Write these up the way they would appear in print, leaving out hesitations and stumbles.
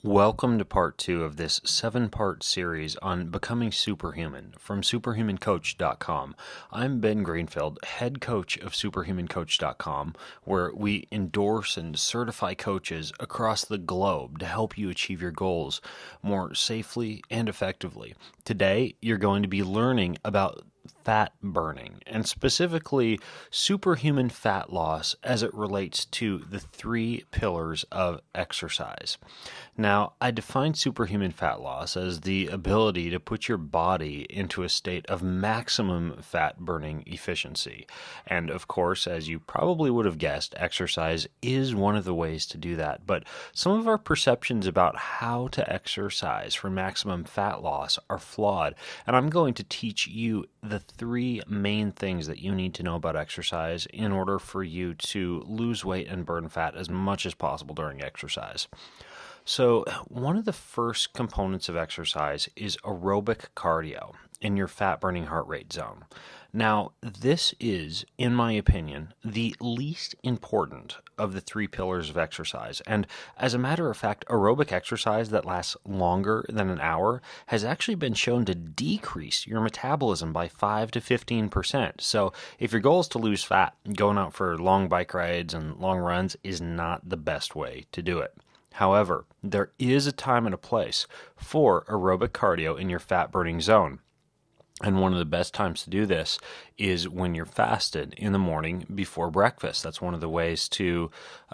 Welcome to part 2 of this 7-part series on becoming superhuman from superhumancoach.com. I'm Ben Greenfield, head coach of superhumancoach.com, where we endorse and certify coaches across the globe to help you achieve your goals more safely and effectively. Today, you're going to be learning about fat burning, and specifically superhuman fat loss as it relates to the 3 pillars of exercise. Now, I define superhuman fat loss as the ability to put your body into a state of maximum fat burning efficiency. And of course, as you probably would have guessed, exercise is one of the ways to do that. But some of our perceptions about how to exercise for maximum fat loss are flawed. And I'm going to teach you the 3 main things that you need to know about exercise in order for you to lose weight and burn fat as much as possible during exercise. So one of the first components of exercise is aerobic cardio in your fat-burning heart rate zone. Now, this is, in my opinion, the least important of the 3 pillars of exercise. And as a matter of fact, aerobic exercise that lasts longer than an hour has actually been shown to decrease your metabolism by 5 to 15%. So if your goal is to lose fat, going out for long bike rides and long runs is not the best way to do it. However, there is a time and a place for aerobic cardio in your fat-burning zone. And one of the best times to do this is when you're fasted in the morning before breakfast. That's one of the ways to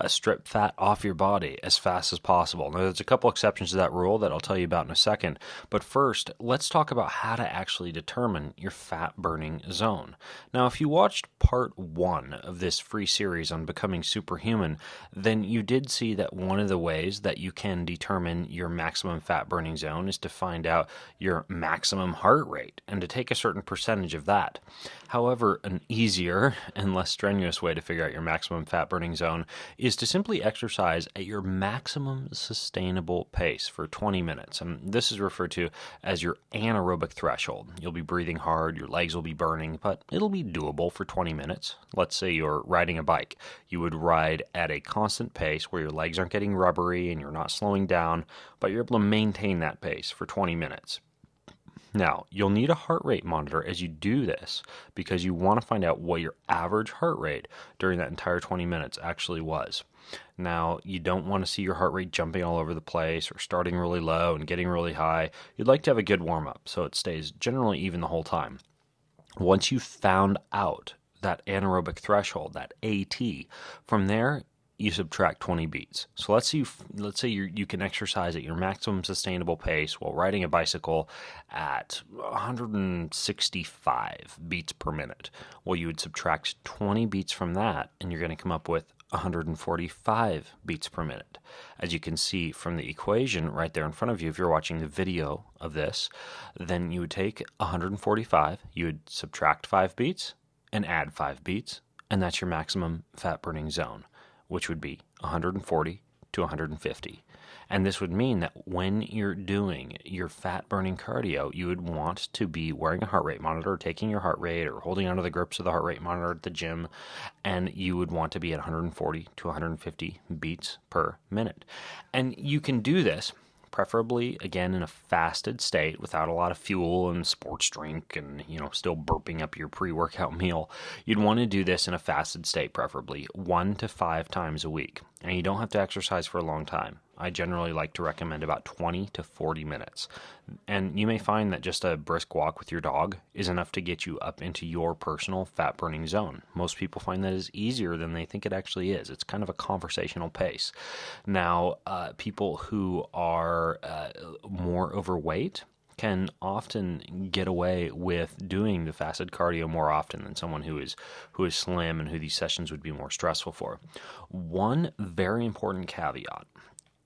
strip fat off your body as fast as possible. Now, there's a couple exceptions to that rule that I'll tell you about in a second. But first, let's talk about how to actually determine your fat-burning zone. Now, if you watched part 1 of this free series on becoming superhuman, then you did see that one of the ways that you can determine your maximum fat-burning zone is to find out your maximum heart rate and to take a certain percentage of that. However, an easier and less strenuous way to figure out your maximum fat-burning zone is to simply exercise at your maximum sustainable pace for 20 minutes. And this is referred to as your anaerobic threshold. You'll be breathing hard, your legs will be burning, but it'll be doable for 20 minutes. Let's say you're riding a bike. You would ride at a constant pace where your legs aren't getting rubbery and you're not slowing down, but you're able to maintain that pace for 20 minutes. Now, you'll need a heart rate monitor as you do this because you want to find out what your average heart rate during that entire 20 minutes actually was. Now, you don't want to see your heart rate jumping all over the place or starting really low and getting really high. You'd like to have a good warm-up so it stays generally even the whole time. Once you've found out that anaerobic threshold, that AT, from there, you subtract 20 beats. So let's say you can exercise at your maximum sustainable pace while riding a bicycle at 165 beats per minute. Well, you would subtract 20 beats from that, and you're going to come up with 145 beats per minute. As you can see from the equation right there in front of you, if you're watching the video of this, then you would take 145, you would subtract 5 beats, and add 5 beats, and that's your maximum fat-burning zone, which would be 140 to 150. And this would mean that when you're doing your fat-burning cardio, you would want to be wearing a heart rate monitor, taking your heart rate, or holding onto the grips of the heart rate monitor at the gym, and you would want to be at 140 to 150 beats per minute. And you can do this preferably, again, in a fasted state without a lot of fuel and sports drink and, still burping up your pre-workout meal. You'd want to do this in a fasted state, preferably 1 to 5 times a week. And you don't have to exercise for a long time. I generally like to recommend about 20 to 40 minutes. And you may find that just a brisk walk with your dog is enough to get you up into your personal fat-burning zone. Most people find that is easier than they think it actually is. It's kind of a conversational pace. Now, people who are more overweight can often get away with doing the fasted cardio more often than someone who is slim and who these sessions would be more stressful for. One very important caveat,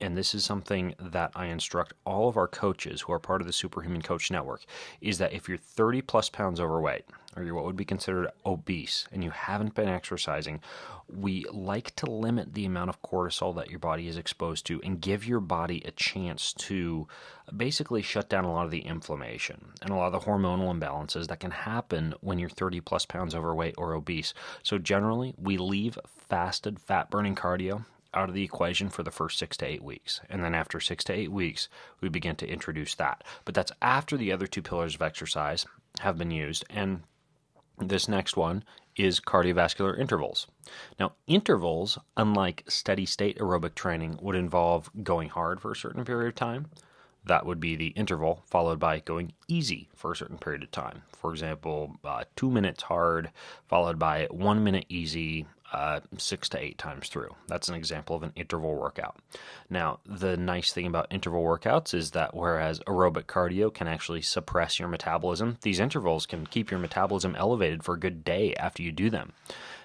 and this is something that I instruct all of our coaches who are part of the Superhuman Coach Network, is that if you're 30 plus pounds overweight, or you're what would be considered obese, and you haven't been exercising, we like to limit the amount of cortisol that your body is exposed to and give your body a chance to basically shut down a lot of the inflammation and a lot of the hormonal imbalances that can happen when you're 30 plus pounds overweight or obese. So generally, we leave fasted fat-burning cardio out of the equation for the first 6 to 8 weeks. And then after 6 to 8 weeks, we begin to introduce that. But that's after the other two pillars of exercise have been used. And this next one is cardiovascular intervals. Now, intervals, unlike steady state aerobic training, would involve going hard for a certain period of time. That would be the interval, followed by going easy for a certain period of time. For example, 2 minutes hard, followed by 1 minute easy, 6 to 8 times through. That's an example of an interval workout. Now, the nice thing about interval workouts is that whereas aerobic cardio can actually suppress your metabolism, these intervals can keep your metabolism elevated for a good day after you do them.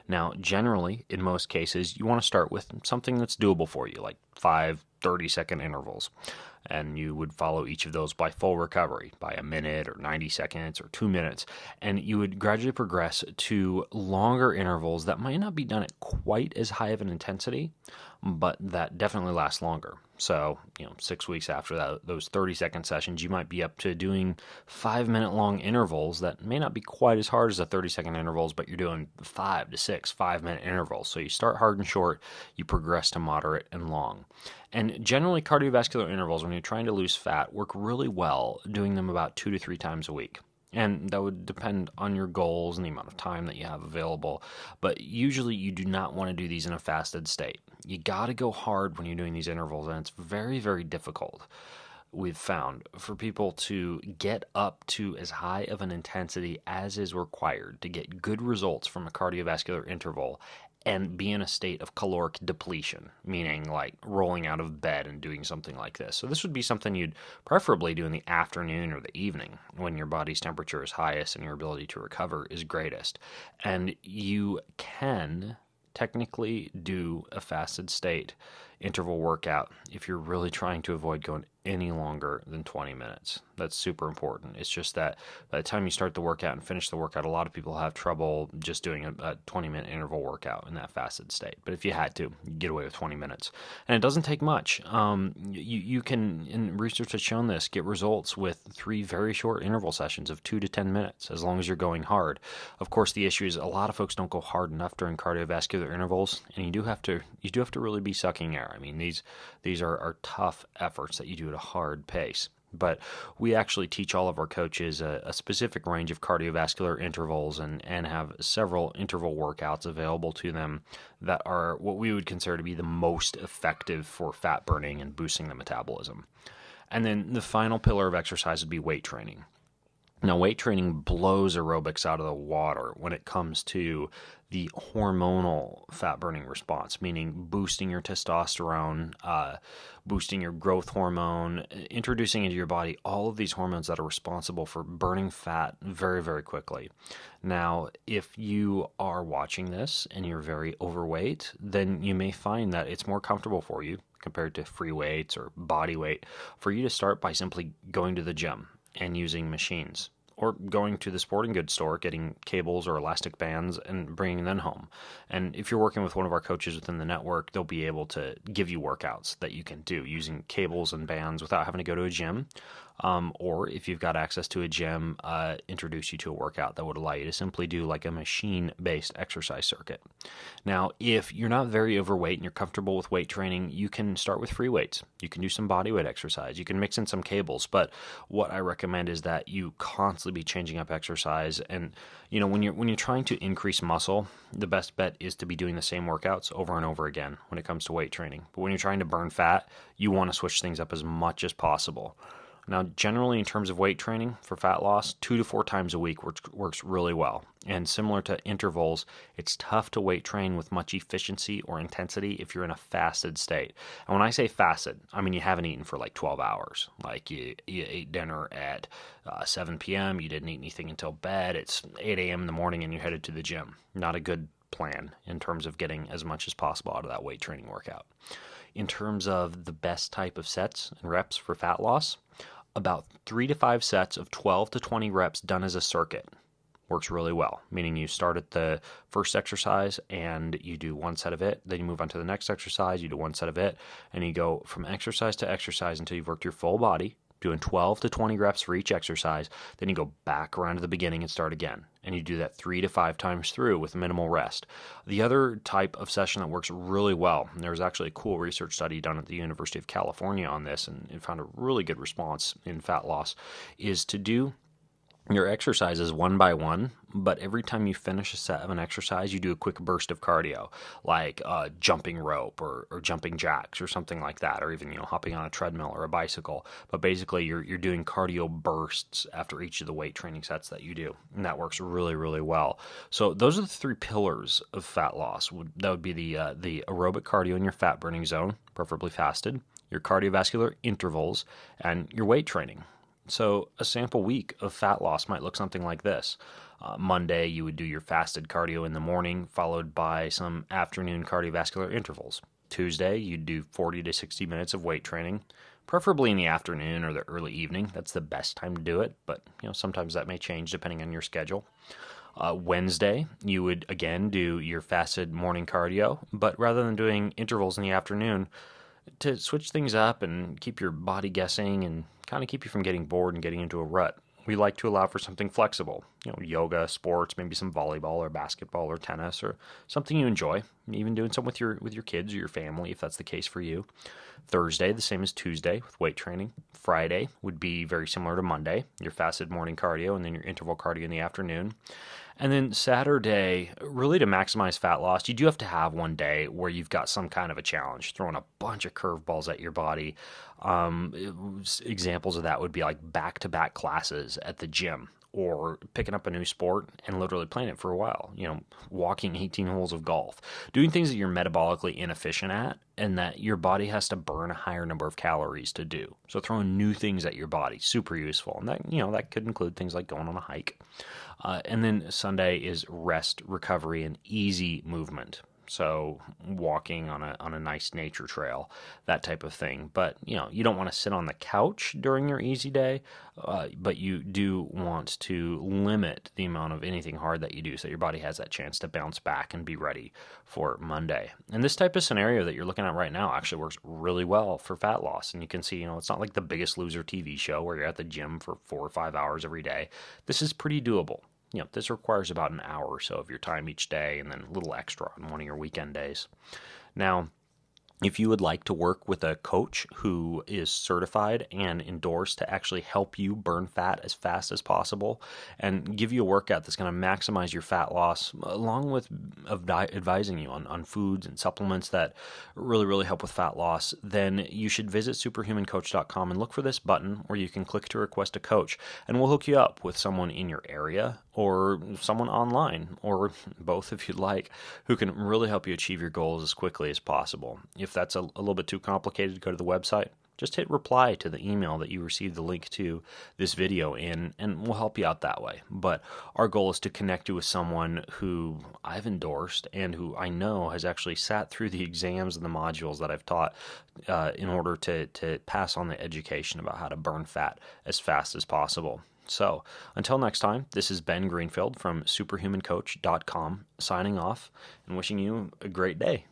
Now, generally, in most cases, you want to start with something that's doable for you, like 5 30-second intervals. And you would follow each of those by full recovery, by a minute or 90 seconds or 2 minutes. And you would gradually progress to longer intervals that might not be done at quite as high of an intensity, but that definitely last longer. So, 6 weeks after those 30-second sessions, you might be up to doing 5-minute long intervals that may not be quite as hard as the 30-second intervals, but you're doing 5 to 6 5-minute intervals. So you start hard and short, you progress to moderate and long. And generally, cardiovascular intervals, when you're trying to lose fat, work really well doing them about 2 to 3 times a week. And that would depend on your goals and the amount of time that you have available. But usually you do not want to do these in a fasted state. You got to go hard when you're doing these intervals, and it's very, very difficult, we've found, for people to get up to as high of an intensity as is required to get good results from a cardiovascular interval and be in a state of caloric depletion, meaning like rolling out of bed and doing something like this. So this would be something you'd preferably do in the afternoon or the evening when your body's temperature is highest and your ability to recover is greatest. And you can technically do a fasted state interval workout if you're really trying to avoid going any longer than 20 minutes. That's super important. It's just that by the time you start the workout and finish the workout, a lot of people have trouble just doing a 20-minute interval workout in that fasted state. But if you had to, you get away with 20 minutes. And it doesn't take much. You can, and research has shown this, get results with 3 very short interval sessions of 2 to 10 minutes, as long as you're going hard. Of course, the issue is a lot of folks don't go hard enough during cardiovascular intervals, and you do have to really be sucking air. I mean, these are tough efforts that you do at a hard pace. But we actually teach all of our coaches a specific range of cardiovascular intervals and have several interval workouts available to them that are what we would consider to be the most effective for fat burning and boosting the metabolism. And then the final pillar of exercise would be weight training. Now, weight training blows aerobics out of the water when it comes to the hormonal fat-burning response, meaning boosting your testosterone, boosting your growth hormone, introducing into your body all of these hormones that are responsible for burning fat very, very quickly. Now, if you are watching this and you're very overweight, then you may find that it's more comfortable for you compared to free weights or body weight for you to start by simply going to the gym and using machines, or going to the sporting goods store, getting cables or elastic bands and bringing them home. And if you're working with one of our coaches within the network, they'll be able to give you workouts that you can do using cables and bands without having to go to a gym. Or if you've got access to a gym, introduce you to a workout that would allow you to simply do like a machine-based exercise circuit. Now, if you're not very overweight and you're comfortable with weight training, you can start with free weights. You can do some body weight exercise. You can mix in some cables. But what I recommend is that you constantly be changing up exercise. And when you're trying to increase muscle, the best bet is to be doing the same workouts over and over again when it comes to weight training. But when you're trying to burn fat, you want to switch things up as much as possible. Now, generally, in terms of weight training for fat loss, 2 to 4 times a week works really well. And similar to intervals, it's tough to weight train with much efficiency or intensity if you're in a fasted state. And when I say fasted, I mean you haven't eaten for like 12 hours. Like you ate dinner at 7 p.m., you didn't eat anything until bed, it's 8 a.m. in the morning, and you're headed to the gym. Not a good plan in terms of getting as much as possible out of that weight training workout. In terms of the best type of sets and reps for fat loss, about 3 to 5 sets of 12 to 20 reps done as a circuit works really well, meaning you start at the first exercise and you do 1 set of it, then you move on to the next exercise, you do 1 set of it, and you go from exercise to exercise until you've worked your full body, doing 12 to 20 reps for each exercise. Then you go back around to the beginning and start again. And you do that 3 to 5 times through with minimal rest. The other type of session that works really well, and there was actually a cool research study done at the University of California on this, and it found a really good response in fat loss, is to do your exercises one by one, but every time you finish a set of an exercise, you do a quick burst of cardio, like jumping rope or jumping jacks or something like that, or even hopping on a treadmill or a bicycle. But basically, you're doing cardio bursts after each of the weight training sets that you do, and that works really, really well. So those are the 3 pillars of fat loss. That would be the aerobic cardio in your fat burning zone, preferably fasted, your cardiovascular intervals, and your weight training. So a sample week of fat loss might look something like this. Monday, you would do your fasted cardio in the morning, followed by some afternoon cardiovascular intervals. Tuesday, you'd do 40 to 60 minutes of weight training, preferably in the afternoon or the early evening. That's the best time to do it, but sometimes that may change depending on your schedule. Wednesday, you would again do your fasted morning cardio, but rather than doing intervals in the afternoon, to switch things up and keep your body guessing and kind of keep you from getting bored and getting into a rut, we like to allow for something flexible. Yoga, sports, maybe some volleyball or basketball or tennis or something you enjoy. Even doing something with your kids or your family if that's the case for you. Thursday, the same as Tuesday with weight training. Friday would be very similar to Monday, your fasted morning cardio and then your interval cardio in the afternoon. And then Saturday, really to maximize fat loss, you do have to have one day where you've got some kind of a challenge, throwing a bunch of curveballs at your body. Examples of that would be like back-to-back classes at the gym, or picking up a new sport and literally playing it for a while, walking 18 holes of golf, doing things that you're metabolically inefficient at and that your body has to burn a higher number of calories to do. So throwing new things at your body, super useful. And that, that could include things like going on a hike. And then Sunday is rest, recovery, and easy movement. So walking on a nice nature trail, that type of thing. But, you don't want to sit on the couch during your easy day, but you do want to limit the amount of anything hard that you do so your body has that chance to bounce back and be ready for Monday. And this type of scenario that you're looking at right now actually works really well for fat loss. And you can see, it's not like The Biggest Loser TV show where you're at the gym for 4 or 5 hours every day. This is pretty doable. This requires about an hour or so of your time each day and then a little extra on one of your weekend days. Now, if you would like to work with a coach who is certified and endorsed to actually help you burn fat as fast as possible and give you a workout that's going to maximize your fat loss, along with advising you on foods and supplements that really, really help with fat loss, then you should visit superhumancoach.com and look for this button where you can click to request a coach. And we'll hook you up with someone in your area or someone online, or both if you'd like, who can really help you achieve your goals as quickly as possible. If that's a little bit too complicated to go to the website, just hit reply to the email that you received the link to this video in, and we'll help you out that way. But our goal is to connect you with someone who I've endorsed and who I know has actually sat through the exams and the modules that I've taught in order to pass on the education about how to burn fat as fast as possible. So until next time, this is Ben Greenfield from superhumancoach.com signing off and wishing you a great day.